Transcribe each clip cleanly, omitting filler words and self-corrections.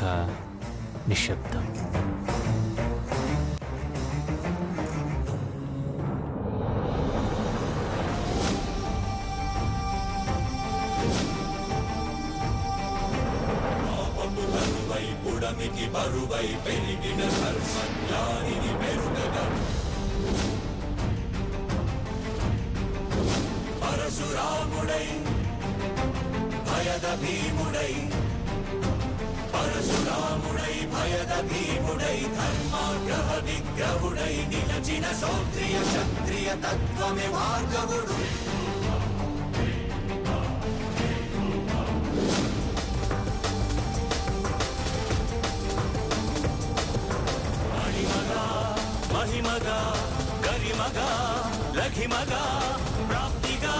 అంతా నిశ్శబ్దం. పుడమికి బరువై పెరిగిన సర్వజ్ఞానిని మెరుగగా పరశురాముడై భయద భీముడై పరశురాముడై భయద భీముడై ధర్మాగ్రహ విగ్రహుడై నిలచిన సౌత్రియ క్షత్రియ తత్వమే భార్గవుడు. మహిమగా గరిమగా లఘిమగా ప్రాప్తిగా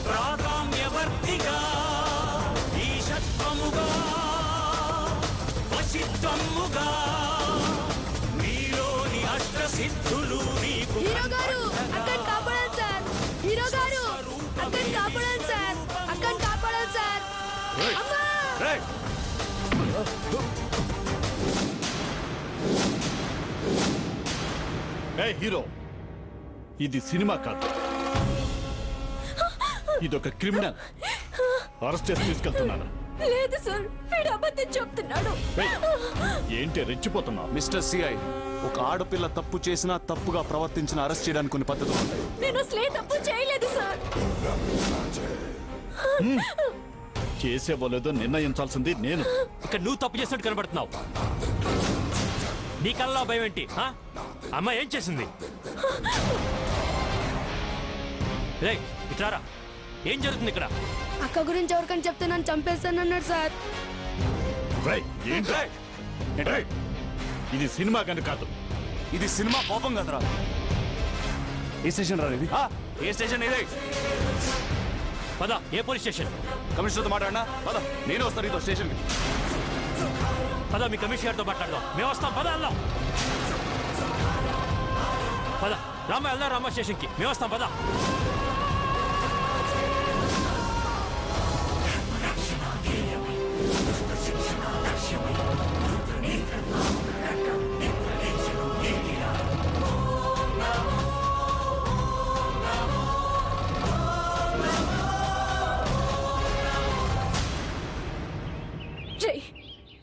ప్రాకామ్యవర్తిగా ఈశత్వముగా వశిత్వముగా మీలోని అష్టసిద్ధులు నీకు. హీరో గారు అక్కని కాపాడాలి సార్. హీరో గారు అక్కని కాపాడాలి సార్. అక్కని కాపాడాలి సార్. అమ్మా హీరో, ఇది సినిమా కాదు, ఇదొక క్రిమినల్. అరెస్ట్ చేసి తీసుకెళ్తున్నాను. లేదు సార్, వీడు అబద్ధం చెప్తున్నాడు. ఏంటి రెచ్చిపోతున్నావు? మిస్టర్ సిఐ, ఒక ఆడపిల్ల తప్పు చేసినా తప్పుగా ప్రవర్తించిన అరెస్ట్ చేయడానికి కొన్ని పద్ధతులు ఉంటాయి. నేను అసలే తప్పు చేయలేదు సార్. చేసేవాలేదో నిర్ణయించాల్సింది నేను. ఇక్కడ నువ్వు తప్పు చేసినట్టు కనబడుతున్నావు. నీ కళ్ళలో భయం ఏంటి? అమ్మ ఏం చేసింది? రే ఇట్లారా, ఏం జరుగుతుంది ఇక్కడ? అక్క గురించి ఎవరికని చెప్తే నన్ను చంపేస్తానన్నాడు సార్. ఇది సినిమా కానీ కాదు. ఇది సినిమా కోపం కదరా. ఏ స్టేషన్ రా ఇది? ఏ స్టేషన్ ఇదే? పద, ఏ పోలీస్ స్టేషన్? కమిషనర్తో మాట్లాడినా పద, నేను వస్తాను ఇదో స్టేషన్కి. పద, మీ కమిషనర్తో మాట్లాడదాం. మేము వస్తాం, పద వెళ్దాం. పద రామ, వెళ్దాం రామ స్టేషన్కి. మేము వస్తాం, పద.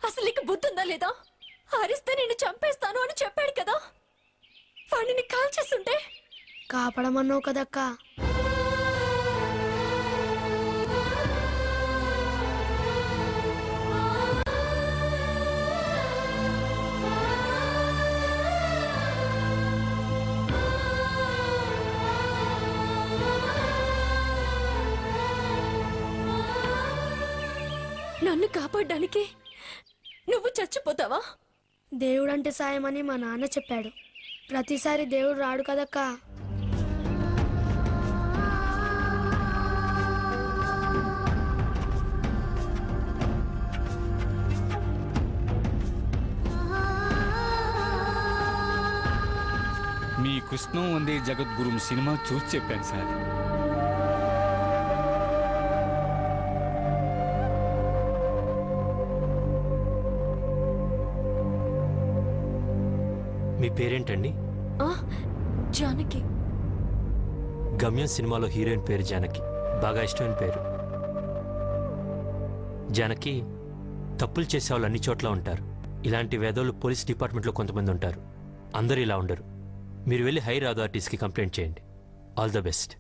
అసలు నీకు బుద్ధుందా లేదా? అరిస్తే నిన్ను చంపేస్తాను అని చెప్పాడు కదా. వాడిని కాల్ చేస్తుంటే కాపాడమన్నావు కదక్క. నన్ను కాపాడడానికి నువ్వు చచ్చిపోతావా? దేవుడంటే సాయమని మా నాన్న చెప్పాడు. ప్రతిసారి దేవుడు రాడు కదక్క. మీ కృష్ణం వందే జగద్గురు సినిమా చూసి చెప్పాను సార్. మీ పేరేంటండి? జానకి. గమ్యం సినిమాలో హీరోయిన్ పేరు జానకి. బాగా ఇష్టమైన పేరు. జానకి, తప్పులు చేసేవాళ్ళు అన్ని చోట్ల ఉంటారు. ఇలాంటి వేదవులు పోలీస్ డిపార్ట్మెంట్లో కొంతమంది ఉంటారు. అందరూ ఇలా ఉండరు. మీరు వెళ్ళి హైర్ అథారిటీస్కి కంప్లైంట్ చేయండి. All the best.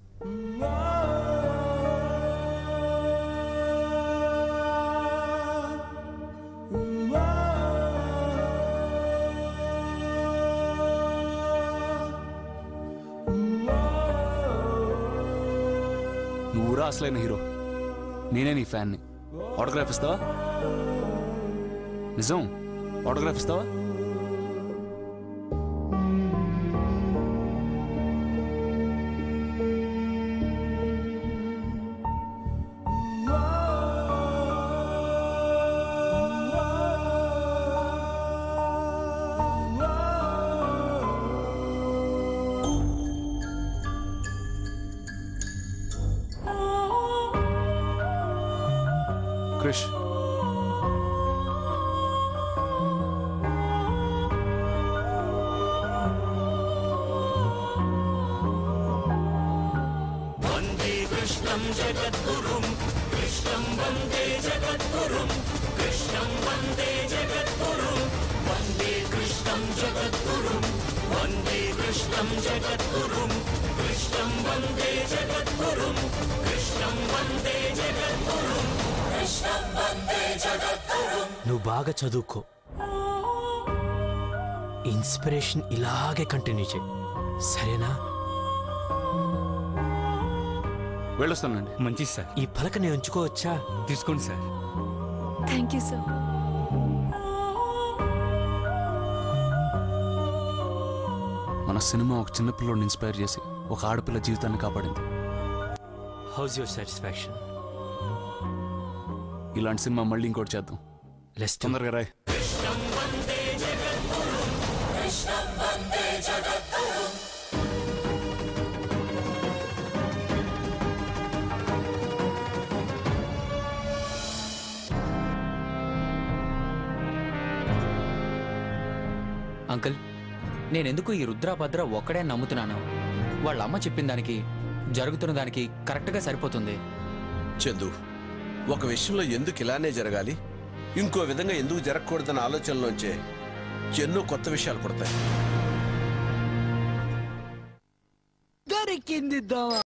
నువ్వురా అసలైన హీరో. నేనే నీ ఫ్యాన్ని. ఆటోగ్రాఫ్ ఇస్తావా? నిజం, ఆటోగ్రాఫ్ ఇస్తావా? క్రిష్, కృష్ణం జగద్గురుం కృష్ణం వందే జగద్గురుం కృష్ణం వందే జగద్గురుం వందే కృష్ణం జగద్గురుం వందే కృష్ణం జగద్గురుం కృష్ణం వందే జగద్గురుం కృష్ణం వందే జగద్గురుం కృష్ణం వందే జగద్గురుం. నువ్వు బాగా చదువుకో, ఇన్స్పిరేషన్ ఇలాగే కంటిన్యూ చేయి, సరేనా? వెళ్ళొస్తానండి. మంచిది సార్. ఈ పలకని ఉంచుకోవచ్చా? తీసుకోండి సార్. Thank you sir. మన సినిమా ఒక చిన్న పిల్లోడిని ఇన్స్పైర్ చేసి ఒక ఆడపిల్ల జీవితాన్ని కాపాడింది. House your satisfaction? ఇలాంటి సినిమా మళ్ళీ ఇంకోటి చేద్దాం. లెస్ తొందరగా రాయ్. అంకుల్, నేనెందుకు ఈ రుద్రాభద్ర ఒక్కడే నమ్ముతున్నాను? వాళ్ళ అమ్మ చెప్పిన దానికి జరుగుతున్న దానికి కరెక్ట్గా సరిపోతుంది. చందు, ఒక విషయంలో ఎందుకు ఇలానే జరగాలి, ఇంకో విధంగా ఎందుకు జరగకూడదన్న ఆలోచనలోంచే ఎన్నో కొత్త విషయాలు పుడతాయి.